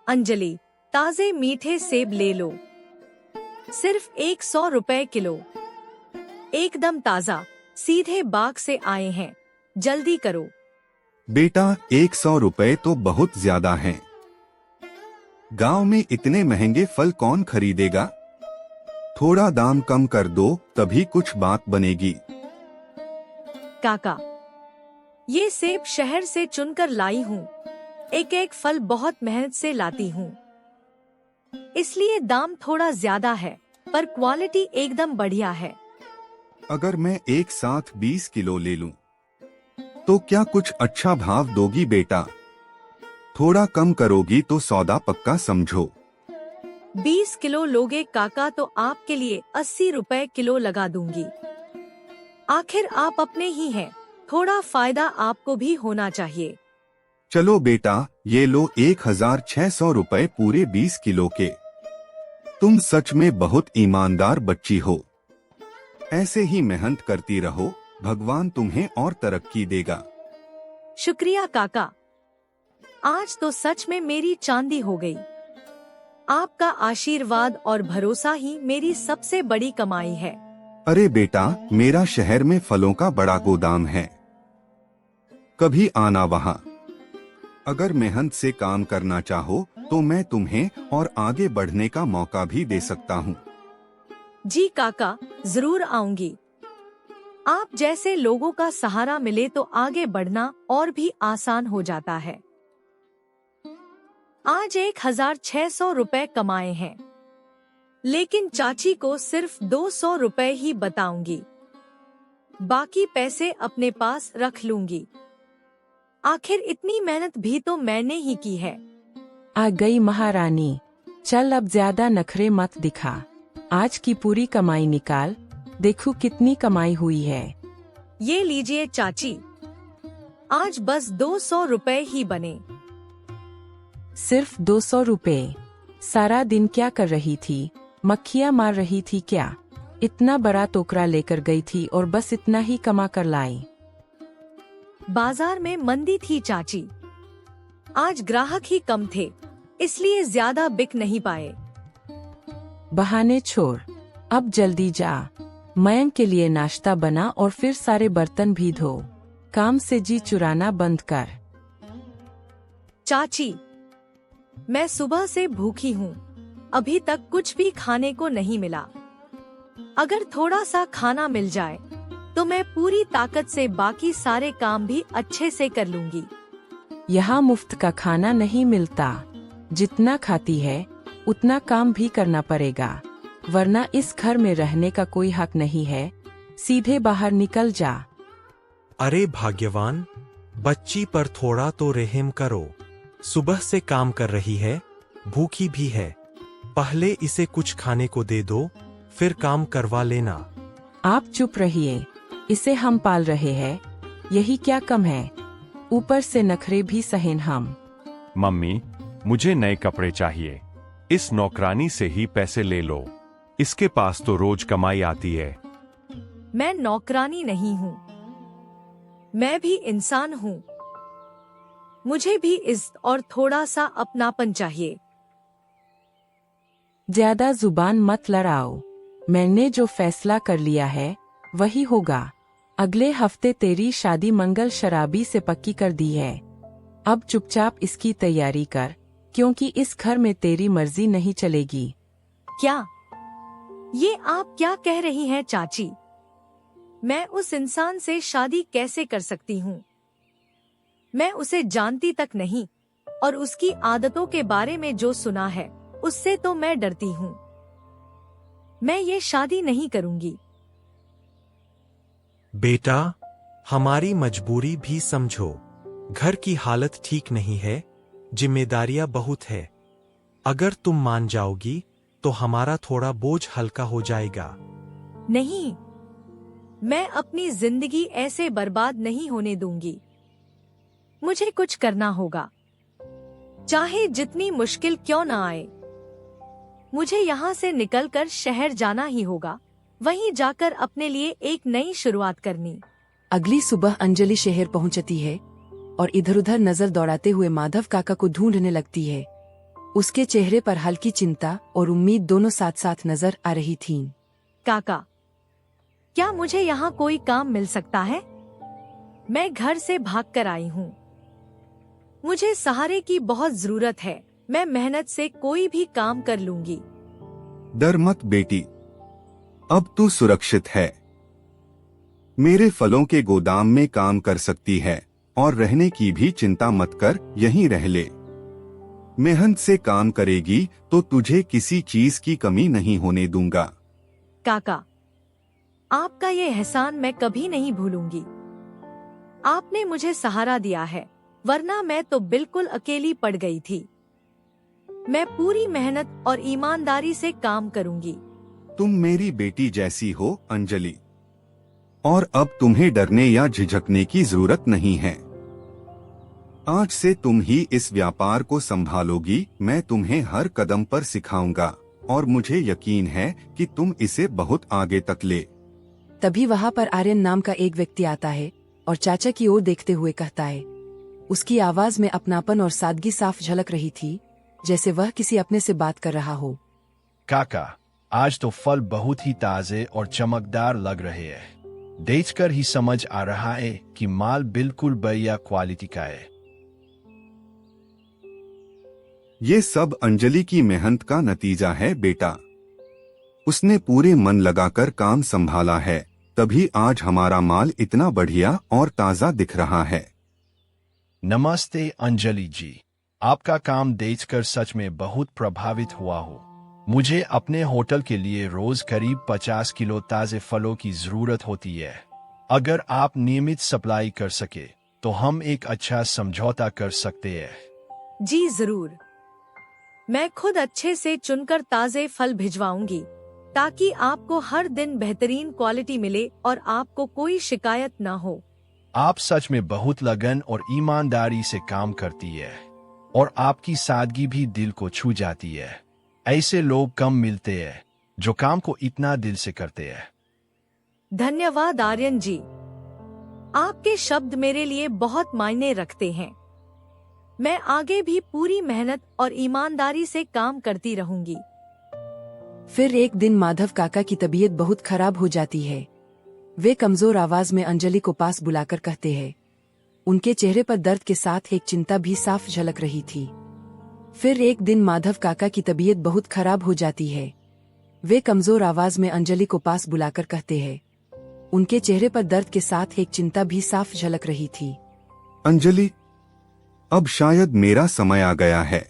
अंजलि, ताजे मीठे सेब ले लो, सिर्फ 100 रुपए किलो। एकदम ताजा, सीधे बाग से आए हैं, जल्दी करो। बेटा 100 रुपए तो बहुत ज्यादा हैं। गांव में इतने महंगे फल कौन खरीदेगा? थोड़ा दाम कम कर दो, तभी कुछ बात बनेगी। काका, ये सेब शहर से चुनकर लाई हूँ। एक एक फल बहुत मेहनत से लाती हूँ, इसलिए दाम थोड़ा ज्यादा है, पर क्वालिटी एकदम बढ़िया है। अगर मैं एक साथ 20 किलो ले लूं, तो क्या कुछ अच्छा भाव दोगी बेटा? थोड़ा कम करोगी तो सौदा पक्का समझो। 20 किलो लोगे काका तो आपके लिए 80 रुपए किलो लगा दूंगी। आखिर आप अपने ही हैं, थोड़ा फायदा आपको भी होना चाहिए। चलो बेटा, ये लो 1600 रुपए पूरे 20 किलो के। तुम सच में बहुत ईमानदार बच्ची हो। ऐसे ही मेहनत करती रहो, भगवान तुम्हें और तरक्की देगा। शुक्रिया काका, आज तो सच में मेरी चांदी हो गई। आपका आशीर्वाद और भरोसा ही मेरी सबसे बड़ी कमाई है। अरे बेटा, मेरा शहर में फलों का बड़ा गोदाम है, कभी आना वहाँ। अगर मेहनत से काम करना चाहो तो मैं तुम्हें और आगे बढ़ने का मौका भी दे सकता हूँ। जी काका, जरूर आऊंगी। आप जैसे लोगों का सहारा मिले तो आगे बढ़ना और भी आसान हो जाता है। आज 1600 रुपए कमाए हैं, लेकिन चाची को सिर्फ 200 रुपए ही बताऊंगी। बाकी पैसे अपने पास रख लूंगी। आखिर इतनी मेहनत भी तो मैंने ही की है। आ गई महारानी, चल अब ज्यादा नखरे मत दिखा। आज की पूरी कमाई निकाल, देखो कितनी कमाई हुई है। ये लीजिए चाची, आज बस 200 रुपए ही बने। सिर्फ 200 रुपए? सारा दिन क्या कर रही थी? मक्खियाँ मार रही थी क्या? इतना बड़ा टोकरा लेकर गई थी और बस इतना ही कमा कर लाई। बाजार में मंदी थी चाची, आज ग्राहक ही कम थे, इसलिए ज्यादा बिक नहीं पाए। बहाने छोड़, अब जल्दी जा। मयंक के लिए नाश्ता बना और फिर सारे बर्तन भी धो। काम से जी चुराना बंद कर। चाची, मैं सुबह से भूखी हूँ, अभी तक कुछ भी खाने को नहीं मिला। अगर थोड़ा सा खाना मिल जाए तो मैं पूरी ताकत से बाकी सारे काम भी अच्छे से कर लूंगी। यहाँ मुफ्त का खाना नहीं मिलता, जितना खाती है उतना काम भी करना पड़ेगा, वरना इस घर में रहने का कोई हक नहीं है। सीधे बाहर निकल जा। अरे भाग्यवान, बच्ची पर थोड़ा तो रहम करो। सुबह से काम कर रही है, भूखी भी है। पहले इसे कुछ खाने को दे दो, फिर काम करवा लेना। आप चुप रहिए, इसे हम पाल रहे हैं, यही क्या कम है? ऊपर से नखरे भी सहेन हम। मम्मी, मुझे नए कपड़े चाहिए। इस नौकरानी से ही पैसे ले लो, इसके पास तो रोज कमाई आती है। मैं नौकरानी नहीं हूँ, मैं भी इंसान हूँ। मुझे भी इज्जत और थोड़ा सा अपनापन चाहिए। ज्यादा जुबान मत लड़ाओ। मैंने जो फैसला कर लिया है वही होगा। अगले हफ्ते तेरी शादी मंगल शराबी से पक्की कर दी है। अब चुपचाप इसकी तैयारी कर, क्योंकि इस घर में तेरी मर्जी नहीं चलेगी। क्या? ये आप क्या कह रही हैं चाची? मैं उस इंसान से शादी कैसे कर सकती हूँ? मैं उसे जानती तक नहीं, और उसकी आदतों के बारे में जो सुना है उससे तो मैं डरती हूँ। मैं ये शादी नहीं करूँगी। बेटा, हमारी मजबूरी भी समझो। घर की हालत ठीक नहीं है, जिम्मेदारियां बहुत है। अगर तुम मान जाओगी तो हमारा थोड़ा बोझ हल्का हो जाएगा। नहीं, मैं अपनी जिंदगी ऐसे बर्बाद नहीं होने दूंगी। मुझे कुछ करना होगा, चाहे जितनी मुश्किल क्यों ना आए। मुझे यहाँ से निकलकर शहर जाना ही होगा, वहीं जाकर अपने लिए एक नई शुरुआत करनी। अगली सुबह अंजलि शहर पहुंचती है और इधर उधर नजर दौड़ाते हुए माधव काका को ढूंढने लगती है। उसके चेहरे पर हल्की चिंता और उम्मीद दोनों साथ साथ नजर आ रही थीं। काका, क्या मुझे यहाँ कोई काम मिल सकता है? मैं घर से भागकर आई हूँ। मुझे सहारे की बहुत जरूरत है। मैं मेहनत से कोई भी काम कर लूंगी। डर मत बेटी, अब तू सुरक्षित है। मेरे फलों के गोदाम में काम कर सकती है और रहने की भी चिंता मत कर, यहीं रह ले। मेहनत से काम करेगी तो तुझे किसी चीज की कमी नहीं होने दूंगा। काका, आपका ये एहसान मैं कभी नहीं भूलूंगी। आपने मुझे सहारा दिया है, वरना मैं तो बिल्कुल अकेली पड़ गई थी। मैं पूरी मेहनत और ईमानदारी से काम करूंगी। तुम मेरी बेटी जैसी हो अंजलि, और अब तुम्हें डरने या झिझकने की जरूरत नहीं है। आज से तुम ही इस व्यापार को संभालोगी। मैं तुम्हें हर कदम पर सिखाऊंगा और मुझे यकीन है कि तुम इसे बहुत आगे तक ले। तभी वहाँ पर आर्यन नाम का एक व्यक्ति आता है और चाचा की ओर देखते हुए कहता है। उसकी आवाज में अपनापन और सादगी साफ झलक रही थी, जैसे वह किसी अपने से बात कर रहा हो। काका, आज तो फल बहुत ही ताजे और चमकदार लग रहे हैं। देखकर ही समझ आ रहा है कि माल बिल्कुल बढ़िया क्वालिटी का है। ये सब अंजलि की मेहनत का नतीजा है बेटा। उसने पूरे मन लगाकर काम संभाला है, तभी आज हमारा माल इतना बढ़िया और ताजा दिख रहा है। नमस्ते अंजलि जी, आपका काम देखकर सच में बहुत प्रभावित हुआ हूँ। मुझे अपने होटल के लिए रोज करीब 50 किलो ताजे फलों की जरूरत होती है। अगर आप नियमित सप्लाई कर सके तो हम एक अच्छा समझौता कर सकते हैं। जी जरूर, मैं खुद अच्छे से चुनकर ताजे फल भिजवाऊंगी, ताकि आपको हर दिन बेहतरीन क्वालिटी मिले और आपको कोई शिकायत न हो। आप सच में बहुत लगन और ईमानदारी से काम करती है और आपकी सादगी भी दिल को छू जाती है। ऐसे लोग कम मिलते हैं जो काम को इतना दिल से करते हैं। धन्यवाद आर्यन जी, आपके शब्द मेरे लिए बहुत मायने रखते हैं। मैं आगे भी पूरी मेहनत और ईमानदारी से काम करती रहूंगी। फिर एक दिन माधव काका की तबीयत बहुत खराब हो जाती है। वे कमजोर आवाज में अंजलि को पास बुलाकर कहते हैं। उनके चेहरे पर दर्द के साथ एक चिंता भी साफ झलक रही थी। फिर एक दिन माधव काका की तबीयत बहुत खराब हो जाती है। वे कमजोर आवाज में अंजलि को पास बुलाकर कहते हैं। उनके चेहरे पर दर्द के साथ एक चिंता भी साफ झलक रही थी। अंजलि, अब शायद मेरा समय आ गया है।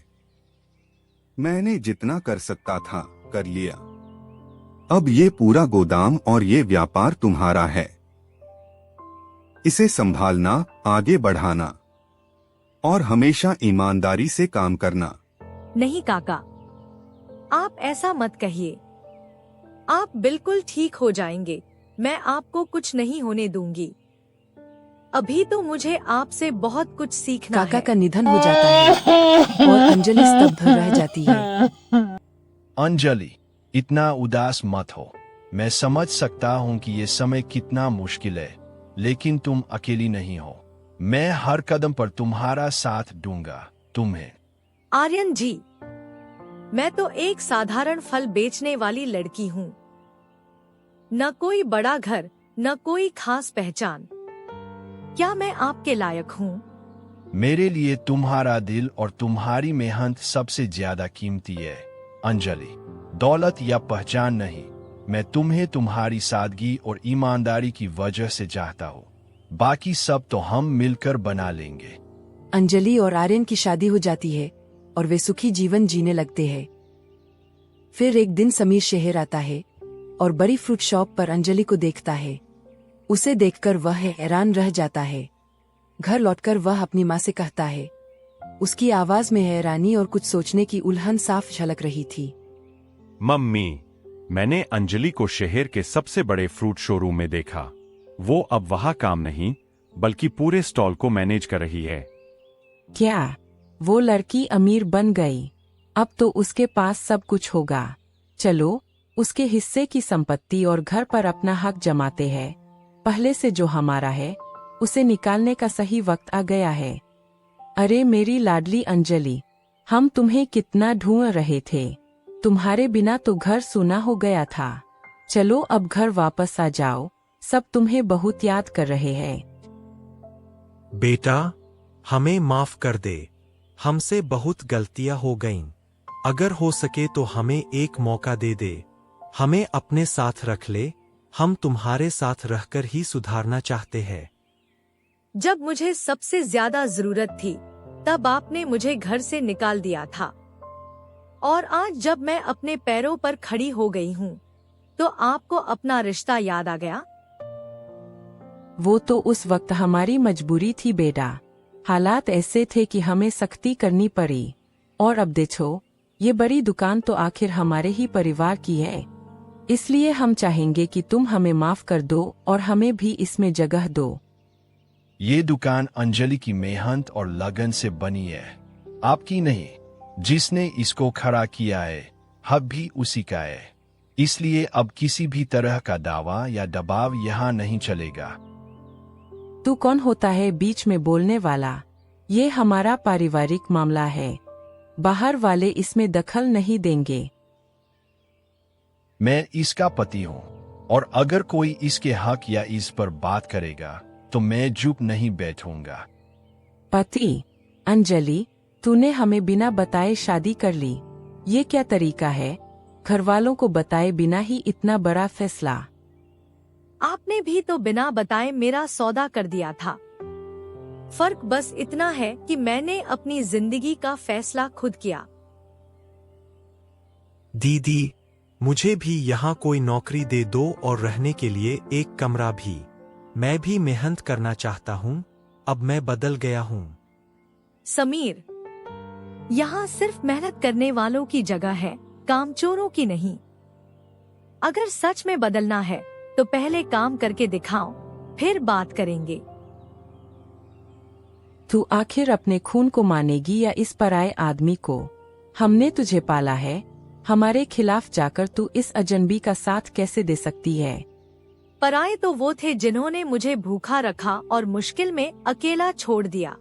मैंने जितना कर सकता था कर लिया। अब ये पूरा गोदाम और ये व्यापार तुम्हारा है। इसे संभालना, आगे बढ़ाना और हमेशा ईमानदारी से काम करना। नहीं काका, आप ऐसा मत कहिए। आप बिल्कुल ठीक हो जाएंगे। मैं आपको कुछ नहीं होने दूंगी। अभी तो मुझे आपसे बहुत कुछ सीखना काका है। का निधन हो जाता है और अंजलि स्तब्ध रह जाती है। अंजलि, इतना उदास मत हो। मैं समझ सकता हूँ कि ये समय कितना मुश्किल है, लेकिन तुम अकेली नहीं हो। मैं हर कदम पर तुम्हारा साथ दूंगा। तुम्हें आर्यन जी, मैं तो एक साधारण फल बेचने वाली लड़की हूँ। न कोई बड़ा घर, न कोई खास पहचान। क्या मैं आपके लायक हूँ? मेरे लिए तुम्हारा दिल और तुम्हारी मेहनत सबसे ज्यादा कीमती है अंजलि। दौलत या पहचान नहीं, मैं तुम्हें तुम्हारी सादगी और ईमानदारी की वजह से चाहता हूँ। बाकी सब तो हम मिलकर बना लेंगे। अंजलि और आर्यन की शादी हो जाती है और वे सुखी जीवन जीने लगते हैं। फिर एक दिन समीर शहर आता है और बड़ी फ्रूट शॉप पर अंजलि को देखता है। उसे देखकर वह हैरान रह जाता है। घर लौटकर वह अपनी माँ से कहता है। उसकी आवाज में हैरानी और कुछ सोचने की उलझन साफ झलक रही थी। मम्मी, मैंने अंजलि को शहर के सबसे बड़े फ्रूट शोरूम में देखा। वो अब वहाँ काम नहीं, बल्कि पूरे स्टॉल को मैनेज कर रही है। क्या वो लड़की अमीर बन गई? अब तो उसके पास सब कुछ होगा। चलो, उसके हिस्से की संपत्ति और घर पर अपना हक जमाते हैं। पहले से जो हमारा है उसे निकालने का सही वक्त आ गया है। अरे मेरी लाडली अंजलि, हम तुम्हें कितना ढूंढ रहे थे। तुम्हारे बिना तो घर सूना हो गया था। चलो अब घर वापस आ जाओ, सब तुम्हें बहुत याद कर रहे हैं। बेटा, हमें माफ कर दे, हमसे बहुत गलतियां हो गईं। अगर हो सके तो हमें एक मौका दे दे, हमें अपने साथ रख ले, हम तुम्हारे साथ रहकर ही सुधारना चाहते हैं। जब मुझे सबसे ज्यादा जरूरत थी तब आपने मुझे घर से निकाल दिया था, और आज जब मैं अपने पैरों पर खड़ी हो गई हूँ तो आपको अपना रिश्ता याद आ गया। वो तो उस वक्त हमारी मजबूरी थी बेटा, हालात ऐसे थे कि हमें सख्ती करनी पड़ी। और अब देखो, ये बड़ी दुकान तो आखिर हमारे ही परिवार की है, इसलिए हम चाहेंगे कि तुम हमें माफ कर दो और हमें भी इसमें जगह दो। ये दुकान अंजलि की मेहनत और लगन से बनी है, आपकी नहीं। जिसने इसको खड़ा किया है हक भी उसी का है, इसलिए अब किसी भी तरह का दावा या दबाव यहाँ नहीं चलेगा। तू कौन होता है बीच में बोलने वाला? ये हमारा पारिवारिक मामला है, बाहर वाले इसमें दखल नहीं देंगे। मैं इसका पति हूँ, और अगर कोई इसके हक या इस पर बात करेगा तो मैं चुप नहीं बैठूंगा। पति? अंजलि, तूने हमें बिना बताए शादी कर ली, ये क्या तरीका है? घर वालों को बताए बिना ही इतना बड़ा फैसला? आपने भी तो बिना बताए मेरा सौदा कर दिया था। फर्क बस इतना है कि मैंने अपनी जिंदगी का फैसला खुद किया। दीदी, मुझे भी यहाँ कोई नौकरी दे दो और रहने के लिए एक कमरा भी। मैं भी मेहनत करना चाहता हूँ, अब मैं बदल गया हूँ। समीर, यहाँ सिर्फ मेहनत करने वालों की जगह है, कामचोरों की नहीं। अगर सच में बदलना है तो पहले काम करके दिखाओ, फिर बात करेंगे। तू आखिर अपने खून को मानेगी या इस पराये आदमी को? हमने तुझे पाला है, हमारे खिलाफ जाकर तू इस अजनबी का साथ कैसे दे सकती है? पराये तो वो थे जिन्होंने मुझे भूखा रखा और मुश्किल में अकेला छोड़ दिया।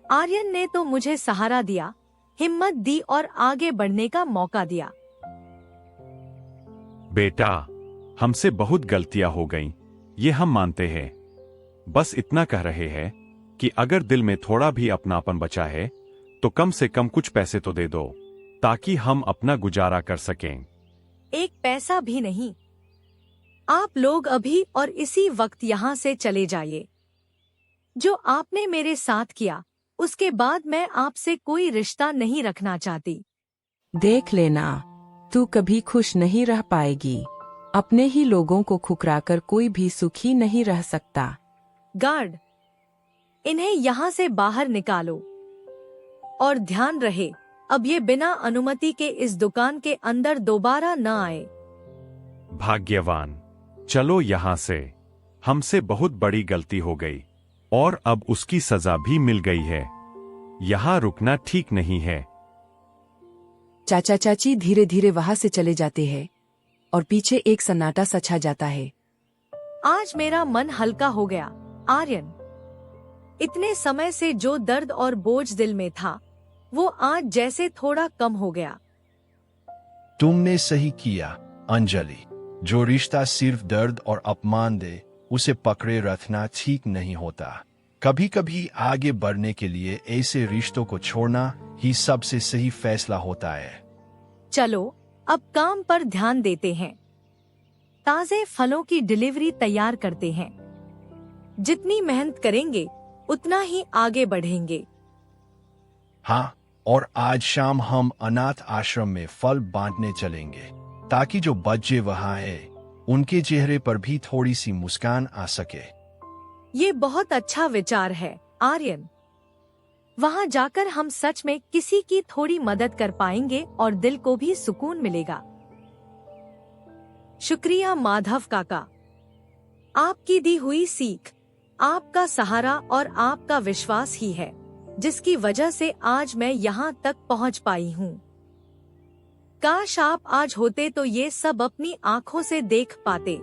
आर्यन ने तो मुझे सहारा दिया, हिम्मत दी और आगे बढ़ने का मौका दिया। बेटा, हमसे बहुत गलतियां हो गईं, ये हम मानते हैं। बस इतना कह रहे हैं कि अगर दिल में थोड़ा भी अपनापन बचा है तो कम से कम कुछ पैसे तो दे दो, ताकि हम अपना गुजारा कर सकें। एक पैसा भी नहीं। आप लोग अभी और इसी वक्त यहाँ से चले जाइए। जो आपने मेरे साथ किया, उसके बाद मैं आपसे कोई रिश्ता नहीं रखना चाहती। देख लेना, तू कभी खुश नहीं रह पाएगी। अपने ही लोगों को ठुकराकर कोई भी सुखी नहीं रह सकता। गार्ड, इन्हें यहाँ से बाहर निकालो। और ध्यान रहे, अब ये बिना अनुमति के इस दुकान के अंदर दोबारा न आए। भाग्यवान, चलो यहाँ से। हमसे बहुत बड़ी गलती हो गई और अब उसकी सजा भी मिल गई है। यहाँ रुकना ठीक नहीं है। चाचा चाची धीरे धीरे वहां से चले जाते हैं और पीछे एक सन्नाटा सा छा जाता है। आज मेरा मन हल्का हो गया। आर्यन, इतने समय से जो दर्द और बोझ दिल में था, वो आज जैसे थोड़ा कम हो गया। तुमने सही किया अंजलि। जो रिश्ता सिर्फ दर्द और अपमान दे, उसे पकड़े रखना ठीक नहीं होता। कभी कभी आगे बढ़ने के लिए ऐसे रिश्तों को छोड़ना ही सबसे सही फैसला होता है। चलो अब काम पर ध्यान देते हैं। ताजे फलों की डिलीवरी तैयार करते हैं। जितनी मेहनत करेंगे उतना ही आगे बढ़ेंगे। हाँ, और आज शाम हम अनाथ आश्रम में फल बांटने चलेंगे, ताकि जो बच्चे वहाँ हैं, उनके चेहरे पर भी थोड़ी सी मुस्कान आ सके। ये बहुत अच्छा विचार है आर्यन। वहाँ जाकर हम सच में किसी की थोड़ी मदद कर पाएंगे और दिल को भी सुकून मिलेगा। शुक्रिया माधव काका। आपकी दी हुई सीख, आपका सहारा और आपका विश्वास ही है जिसकी वजह से आज मैं यहाँ तक पहुँच पाई हूँ। काश आप आज होते तो ये सब अपनी आँखों से देख पाते।